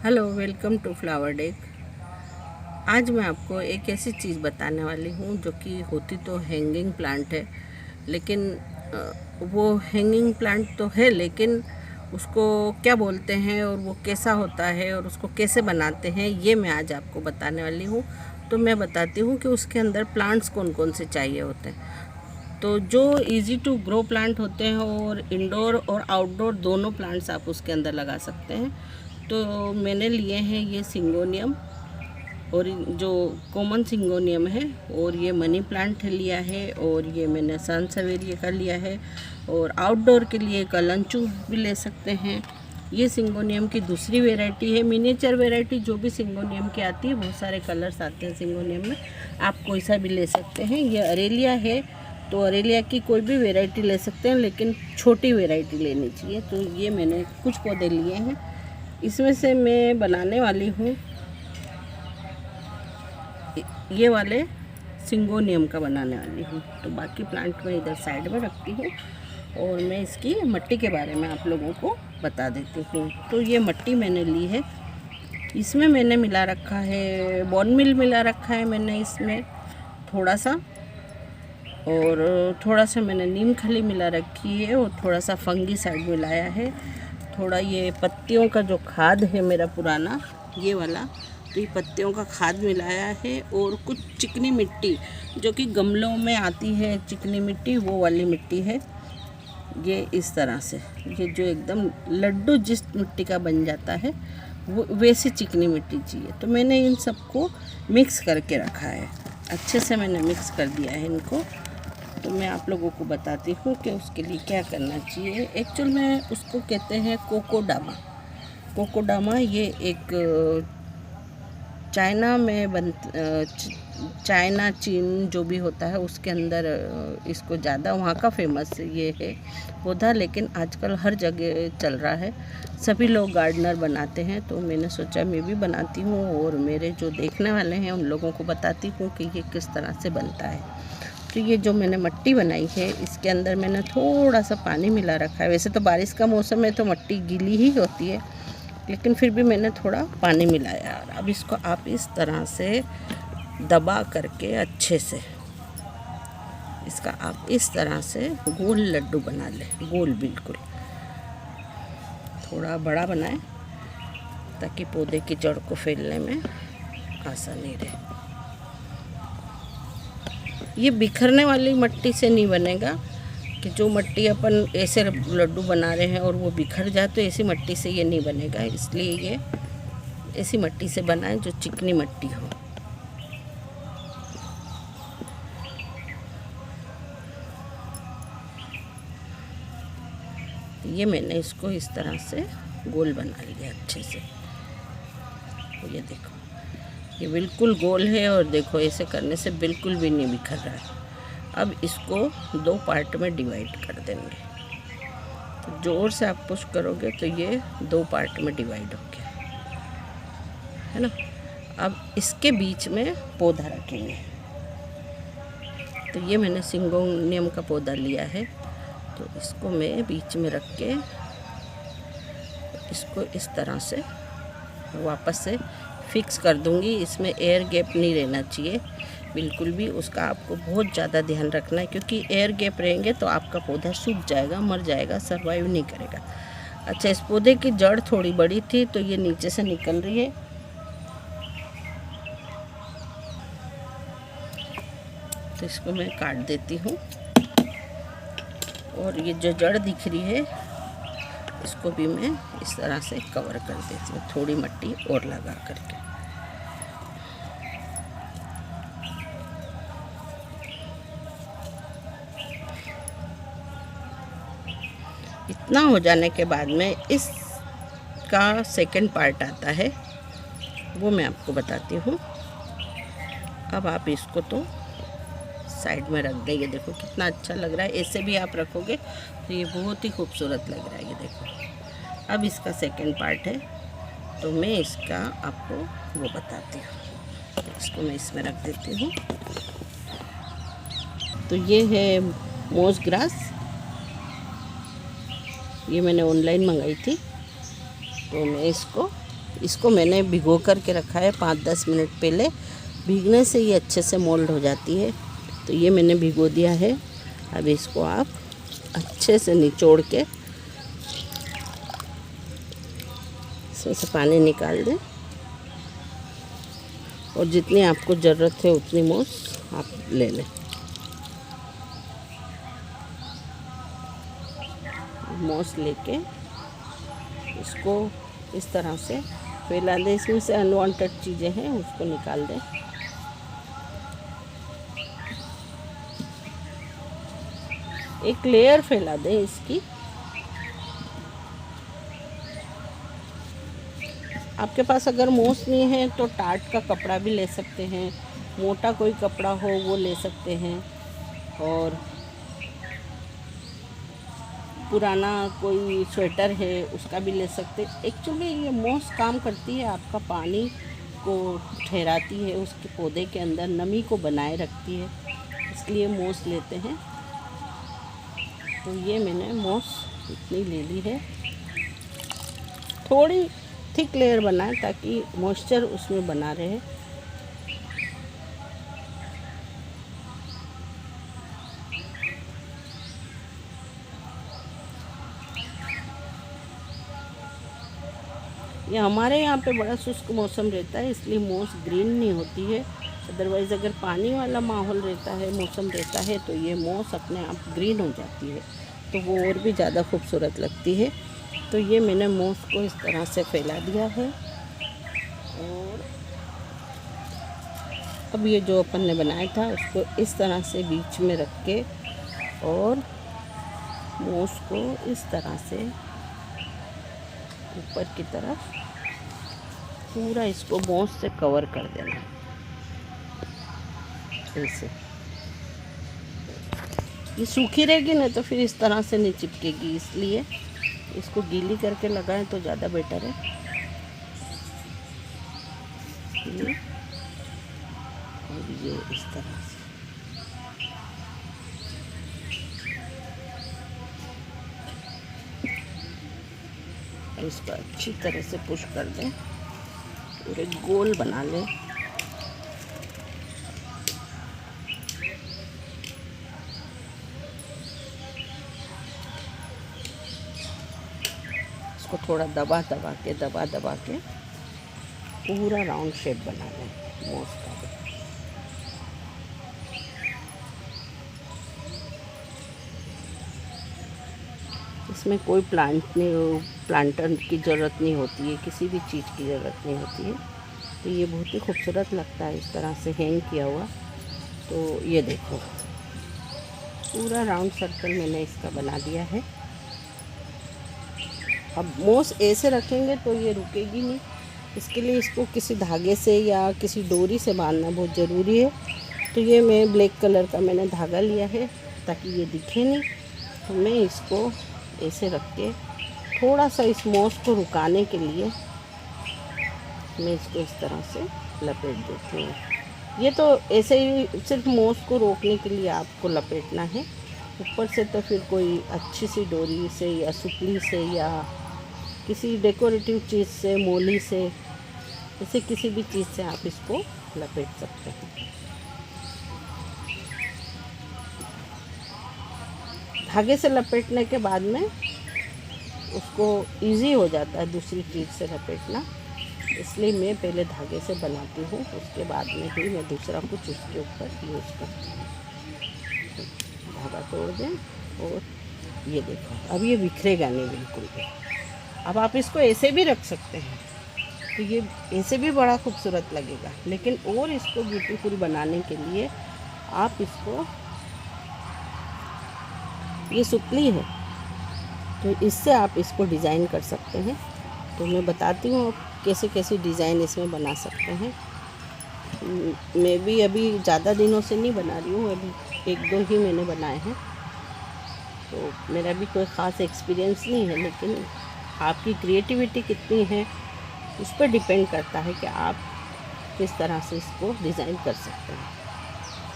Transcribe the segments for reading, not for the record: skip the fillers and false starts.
Hello, welcome to Flower Deck. आज मैं आपको एक ऐसी चीज़ बताने वाली हूँ जो कि होती तो हैंगिंग प्लांट है, लेकिन वो हैंगिंग प्लांट तो है, लेकिन उसको क्या बोलते हैं और वो कैसा होता है और उसको कैसे बनाते हैं, ये मैं आज आपको बताने वाली हूँ। तो मैं बताती हूँ कि उसके अंदर प्लांट्स कौन कौन से चाहिए होते हैं। तो जो इजी टू ग्रो प्लांट होते हैं और इंडोर और आउटडोर दोनों प्लांट्स आप उसके अंदर लगा सकते हैं। तो मैंने लिए हैं ये सिंगोनियम, और जो कॉमन सिंगोनियम है, और ये मनी प्लांट लिया है, और ये मैंने सनसवेरिया का लिया है, और आउटडोर के लिए कलंचू भी ले सकते हैं। ये सिंगोनियम की दूसरी वैरायटी है, मिनिएचर वैरायटी जो भी सिंगोनियम की आती है। बहुत सारे कलर्स आते हैं सिंगोनियम में, आप कोई सा भी ले सकते हैं। ये अरेलिया है, तो अरेलिया की कोई भी वैरायटी ले सकते हैं, लेकिन छोटी वैरायटी लेनी चाहिए। तो ये मैंने कुछ पौधे लिए हैं, इसमें से मैं बनाने वाली हूँ ये वाले सिंगोनियम का बनाने वाली हूँ। तो बाकी प्लांट मैं इधर साइड में रखती हूँ और मैं इसकी मट्टी के बारे में आप लोगों को बता देती हूँ। तो ये मट्टी मैंने ली है, इसमें मैंने मिला रखा है बोन मिल मिला रखा है मैंने इसमें थोड़ा सा, और थोड़ा सा मैंने नीम खली मिला रखी है, और थोड़ा सा फंगीसाइड मिलाया है। थोड़ा ये पत्तियों का जो खाद है मेरा पुराना ये वाला, तो ये पत्तियों का खाद मिलाया है, और कुछ चिकनी मिट्टी जो कि गमलों में आती है, चिकनी मिट्टी वो वाली मिट्टी है। ये इस तरह से, ये जो एकदम लड्डू जिस मिट्टी का बन जाता है वो वैसी चिकनी मिट्टी चाहिए। तो मैंने इन सबको मिक्स करके रखा है, अच्छे से मैंने मिक्स कर दिया है इनको। तो मैं आप लोगों को बताती हूँ कि उसके लिए क्या करना चाहिए। एक्चुअल में उसको कहते हैं कोकोडामा। कोकोडामा ये एक चाइना में चाइना चीन जो भी होता है उसके अंदर इसको ज़्यादा वहाँ का फेमस ये है पौधा, लेकिन आजकल हर जगह चल रहा है, सभी लोग गार्डनर बनाते हैं। तो मैंने सोचा मैं भी बनाती हूँ और मेरे जो देखने वाले हैं उन लोगों को बताती हूँ कि ये किस तरह से बनता है। तो ये जो मैंने मट्टी बनाई है इसके अंदर मैंने थोड़ा सा पानी मिला रखा है। वैसे तो बारिश का मौसम है तो मट्टी गीली ही होती है, लेकिन फिर भी मैंने थोड़ा पानी मिलाया। अब इसको आप इस तरह से दबा करके अच्छे से इसका आप इस तरह से गोल लड्डू बना लें, गोल बिल्कुल, थोड़ा बड़ा बनाएं ताकि पौधे की जड़ को फैलने में आसानी रहे। ये बिखरने वाली मट्टी से नहीं बनेगा, कि जो मट्टी अपन ऐसे लड्डू बना रहे हैं और वो बिखर जाए, तो ऐसी मट्टी से ये नहीं बनेगा। इसलिए ये ऐसी मट्टी से बनाएं जो चिकनी मट्टी हो। ये मैंने इसको इस तरह से गोल बना लिया अच्छे से। ये देखो ये बिल्कुल गोल है, और देखो ऐसे करने से बिल्कुल भी नहीं बिखर रहा है। अब इसको दो पार्ट में डिवाइड कर देंगे। तो जोर से आप पुश करोगे तो ये दो पार्ट में डिवाइड हो गया है ना। अब इसके बीच में पौधा रखेंगे। तो ये मैंने सिंगोनियम का पौधा लिया है, तो इसको मैं बीच में रख के इसको इस तरह से वापस से फिक्स कर दूंगी। इसमें एयर गैप नहीं रहना चाहिए बिल्कुल भी, उसका आपको बहुत ज़्यादा ध्यान रखना है, क्योंकि एयर गैप रहेंगे तो आपका पौधा सूख जाएगा, मर जाएगा, सर्वाइव नहीं करेगा। अच्छा, इस पौधे की जड़ थोड़ी बड़ी थी तो ये नीचे से निकल रही है। तो इसको मैं काट देती हूँ, और ये जो जड़ दिख रही है इसको भी मैं इस तरह से कवर कर देती हूँ, थोड़ी मिट्टी और लगा करके। इतना हो जाने के बाद में इसका सेकंड पार्ट आता है, वो मैं आपको बताती हूँ। अब आप इसको तो साइड में रख दें। ये देखो कितना अच्छा लग रहा है, ऐसे भी आप रखोगे तो ये बहुत ही खूबसूरत लग रहा है। ये देखो अब इसका सेकंड पार्ट है, तो मैं इसका आपको वो बताती हूँ। इसको मैं इसमें रख देती हूँ। तो ये है मोस ग्रास, ये मैंने ऑनलाइन मंगाई थी, तो मैं इसको इसको मैंने भिगो करके रखा है 5-10 मिनट पहले। भीगने से ये अच्छे से मोल्ड हो जाती है। तो ये मैंने भिगो दिया है। अब इसको आप अच्छे से निचोड़ के इसमें से पानी निकाल दें और जितनी आपको ज़रूरत है उतनी मूस आप ले लें। मूस लेके इसको इस तरह से फैला दें। इसमें से अनवांटेड चीज़ें हैं उसको निकाल दें। एक लेयर फैला दें इसकी। आपके पास अगर मूस नहीं है तो टाट का कपड़ा भी ले सकते हैं, मोटा कोई कपड़ा हो वो ले सकते हैं, और पुराना कोई स्वेटर है उसका भी ले सकते हैं। एक्चुअली ये मूस काम करती है, आपका पानी को ठहराती है, उसके पौधे के अंदर नमी को बनाए रखती है, इसलिए मूस लेते हैं। तो ये मैंने मूस इतनी ले ली है। थोड़ी थिक लेयर बनाएं ताकि मॉइस्चर उसमें बना रहे। ये हमारे यहाँ पे बड़ा शुष्क मौसम रहता है, इसलिए मूस ग्रीन नहीं होती है। अदरवाइज़ अगर पानी वाला माहौल रहता है, मौसम रहता है, तो ये मूस अपने आप ग्रीन हो जाती है, तो वो और भी ज़्यादा खूबसूरत लगती है। तो ये मैंने मूस को इस तरह से फैला दिया है। और अब ये जो अपन ने बनाया था उसको इस तरह से बीच में रख के और मूस को इस तरह से ऊपर की तरफ पूरा इसको मूस से कवर कर देना ऐसे। ये सूखी रहेगी ना तो फिर इस तरह से नहीं चिपकेगी, इसलिए इसको गीली करके लगाएं तो ज़्यादा बेटर है। और ये इस तरह से इसको अच्छी तरह से पुश कर दें, पूरे गोल बना लें। इसको थोड़ा दबा दबा के पूरा राउंड शेप बना लें मूस का भी। इसमें कोई प्लांटर की ज़रूरत नहीं होती है, किसी भी चीज़ की ज़रूरत नहीं होती है। तो ये बहुत ही खूबसूरत लगता है इस तरह से हैंग किया हुआ। तो ये देखो पूरा राउंड सर्कल मैंने इसका बना दिया है। अब मूस ऐसे रखेंगे तो ये रुकेगी नहीं, इसके लिए इसको किसी धागे से या किसी डोरी से बांधना बहुत ज़रूरी है। तो ये मैं ब्लैक कलर का मैंने धागा लिया है ताकि ये दिखे नहीं। तो मैं इसको ऐसे रख के थोड़ा सा इस मूस को रुकाने के लिए मैं इसको इस तरह से लपेट देती हूँ। ये तो ऐसे ही सिर्फ मूस को रोकने के लिए आपको लपेटना है। ऊपर से तो फिर कोई अच्छी सी डोरी से या सुपली से या किसी डेकोरेटिव चीज़ से, मोली से, ऐसे किसी भी चीज़ से आप इसको लपेट सकते हैं। धागे से लपेटने के बाद में उसको इजी हो जाता है दूसरी चीज़ से लपेटना, इसलिए मैं पहले धागे से बनाती हूँ, उसके बाद में ही मैं दूसरा कुछ उसके ऊपर यूज़ करती हूँ। धागा तोड़ दें और ये देखो अब ये बिखरेगा नहीं बिल्कुल भी। अब आप इसको ऐसे भी रख सकते हैं, तो ये ऐसे भी बड़ा खूबसूरत लगेगा। लेकिन और इसको ब्यूटीफुल बनाने के लिए आप इसको, ये सुपली है तो इससे आप इसको डिज़ाइन कर सकते हैं। तो मैं बताती हूँ आप कैसे कैसे डिज़ाइन इसमें बना सकते हैं। मैं भी अभी ज़्यादा दिनों से नहीं बना रही हूँ, अभी 1-2 ही मैंने बनाए हैं, तो मेरा भी कोई ख़ास एक्सपीरियंस नहीं है। लेकिन आपकी क्रिएटिविटी कितनी है उस पर डिपेंड करता है कि आप किस तरह से इसको डिज़ाइन कर सकते हैं।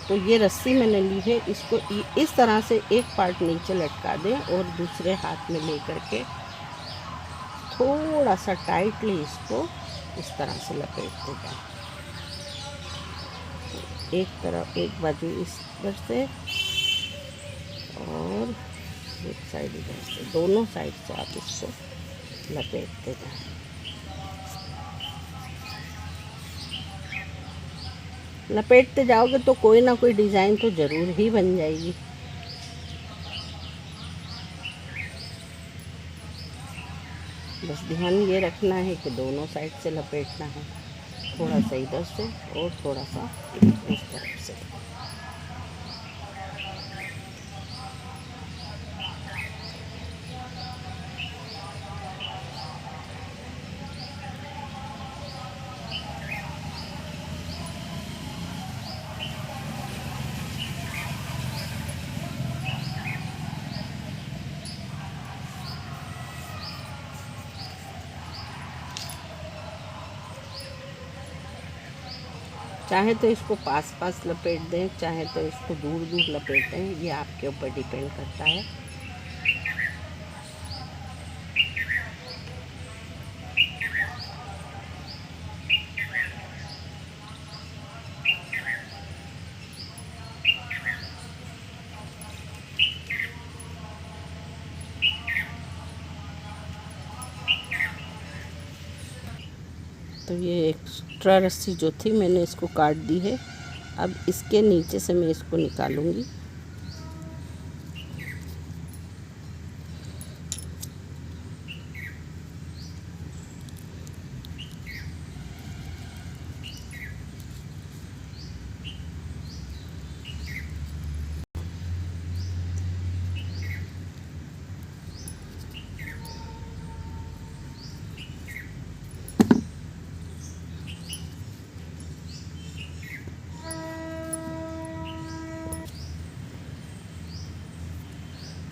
तो ये रस्सी मैंने ली है, इसको इस तरह से एक पार्ट नीचे लटका दें और दूसरे हाथ में ले करके थोड़ा सा टाइटली इसको इस तरह से लपेटते जाएं, एक तरफ एक बाजू इस तरफ से और एक साइड इधर से, दोनों साइड से आप इसको लपेटते जाएं। लपेटते जाओगे तो कोई ना कोई डिज़ाइन तो ज़रूर ही बन जाएगी। बस ध्यान ये रखना है कि दोनों साइड से लपेटना है, थोड़ा सा इधर से और थोड़ा सा इस तरफ से। चाहे तो इसको पास पास लपेट दें, चाहे तो इसको दूर दूर लपेटें, ये आपके ऊपर डिपेंड करता है। तो ये एक्स्ट्रा रस्सी जो थी मैंने इसको काट दी है। अब इसके नीचे से मैं इसको निकालूंगी।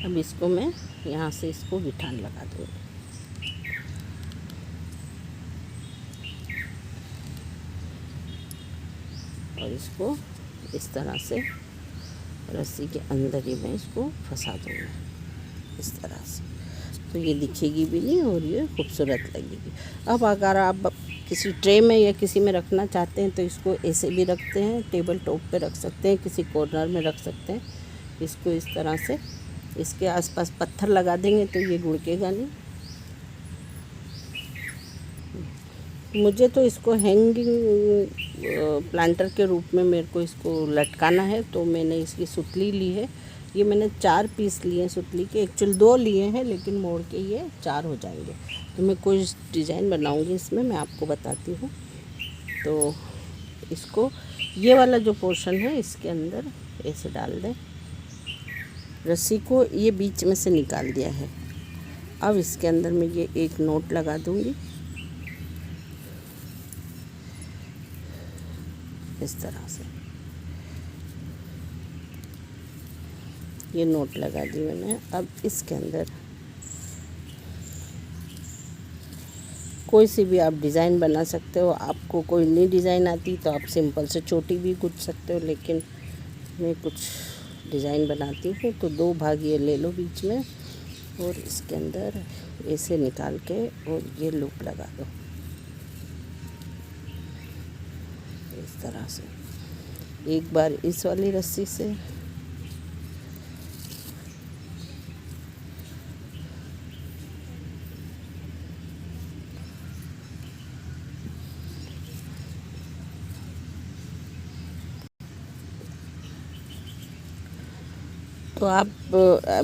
अब इसको मैं यहाँ से इसको बिठान लगा दूँगी। और इसको इस तरह से रस्सी के अंदर ही मैं इसको फंसा दूँगी इस तरह से, तो ये दिखेगी भी नहीं और ये खूबसूरत लगेगी। अब अगर आप किसी ट्रे में या किसी में रखना चाहते हैं तो इसको ऐसे भी रखते हैं, टेबल टॉप पे रख सकते हैं, किसी कॉर्नर में रख सकते हैं। इसको इस तरह से इसके आसपास पत्थर लगा देंगे तो ये गुड़केगा नहीं। मुझे तो इसको हैंगिंग प्लांटर के रूप में मेरे को इसको लटकाना है, तो मैंने इसकी सुतली ली है। ये मैंने 4 पीस लिए हैं सुतली के, एक्चुअली 2 लिए हैं लेकिन मोड़ के ये 4 हो जाएंगे। तो मैं कोई डिज़ाइन बनाऊंगी इसमें, मैं आपको बताती हूँ। तो इसको ये वाला जो पोर्शन है इसके अंदर ऐसे डाल दें। रस्सी को ये बीच में से निकाल दिया है। अब इसके अंदर मैं ये एक नोट लगा दूंगी इस तरह से। ये नोट लगा दी मैंने। अब इसके अंदर कोई सी भी आप डिज़ाइन बना सकते हो। आपको कोई नई डिज़ाइन आती तो आप सिंपल से चोटी भी गुथ सकते हो, लेकिन मैं कुछ डिज़ाइन बनाती हूँ। तो 2 भाग ये ले लो बीच में और इसके अंदर ऐसे निकाल के और ये लूप लगा दो इस तरह से। एक बार इस वाली रस्सी से तो आप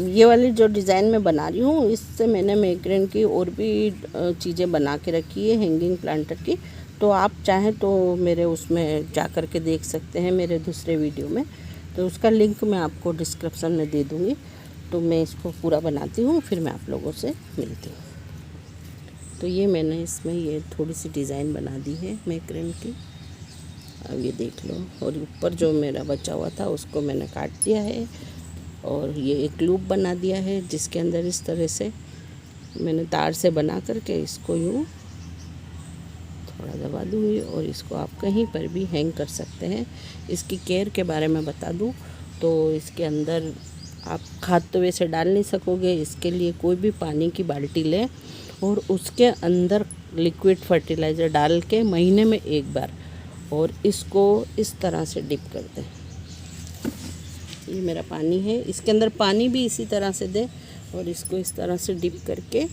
ये वाली जो डिज़ाइन मैं बना रही हूँ इससे मैंने मैक्रेन की और भी चीज़ें बना के रखी है हैंगिंग प्लांटर की। तो आप चाहें तो मेरे उसमें जा कर के देख सकते हैं मेरे दूसरे वीडियो में, तो उसका लिंक मैं आपको डिस्क्रिप्शन में दे दूँगी। तो मैं इसको पूरा बनाती हूँ फिर मैं आप लोगों से मिलती हूँ। तो ये मैंने इसमें ये थोड़ी सी डिज़ाइन बना दी है मैक्रेन की, अब ये देख लो। और ऊपर जो मेरा बचा हुआ था उसको मैंने काट दिया है और ये एक लूप बना दिया है जिसके अंदर इस तरह से मैंने तार से बना करके इसको यूँ थोड़ा दबा दूँगी और इसको आप कहीं पर भी हैंग कर सकते हैं। इसकी केयर के बारे में बता दूँ तो इसके अंदर आप खाद तो वैसे डाल नहीं सकोगे, इसके लिए कोई भी पानी की बाल्टी लें और उसके अंदर लिक्विड फर्टिलाइज़र डाल के महीने में एक बार, और इसको इस तरह से डिप कर दें। ये मेरा पानी है, इसके अंदर पानी भी इसी तरह से दें और इसको इस तरह से डिप करके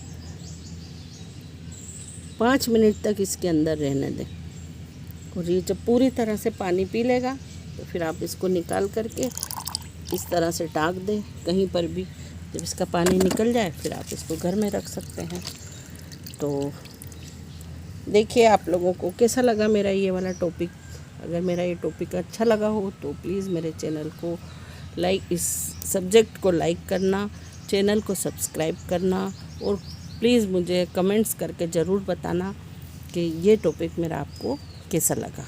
5 मिनट तक इसके अंदर रहने दें। और ये जब पूरी तरह से पानी पी लेगा तो फिर आप इसको निकाल करके इस तरह से टाँक दें कहीं पर भी। जब इसका पानी निकल जाए फिर आप इसको घर में रख सकते हैं। तो देखिए आप लोगों को कैसा लगा मेरा ये वाला टॉपिक। अगर मेरा ये टॉपिक अच्छा लगा हो तो प्लीज़ मेरे चैनल को लाइक, इस सब्जेक्ट को लाइक करना, चैनल को सब्सक्राइब करना, और प्लीज़ मुझे कमेंट्स करके ज़रूर बताना कि ये टॉपिक मेरा आपको कैसा लगा।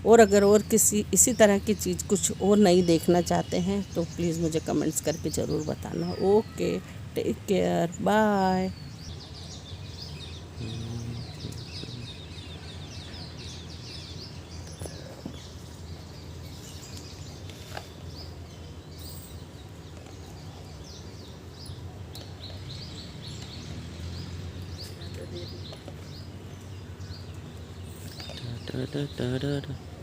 और अगर और किसी इसी तरह की चीज़ कुछ और नई देखना चाहते हैं तो प्लीज़ मुझे कमेंट्स करके ज़रूर बताना। Okay, take care, bye. Da da da da da.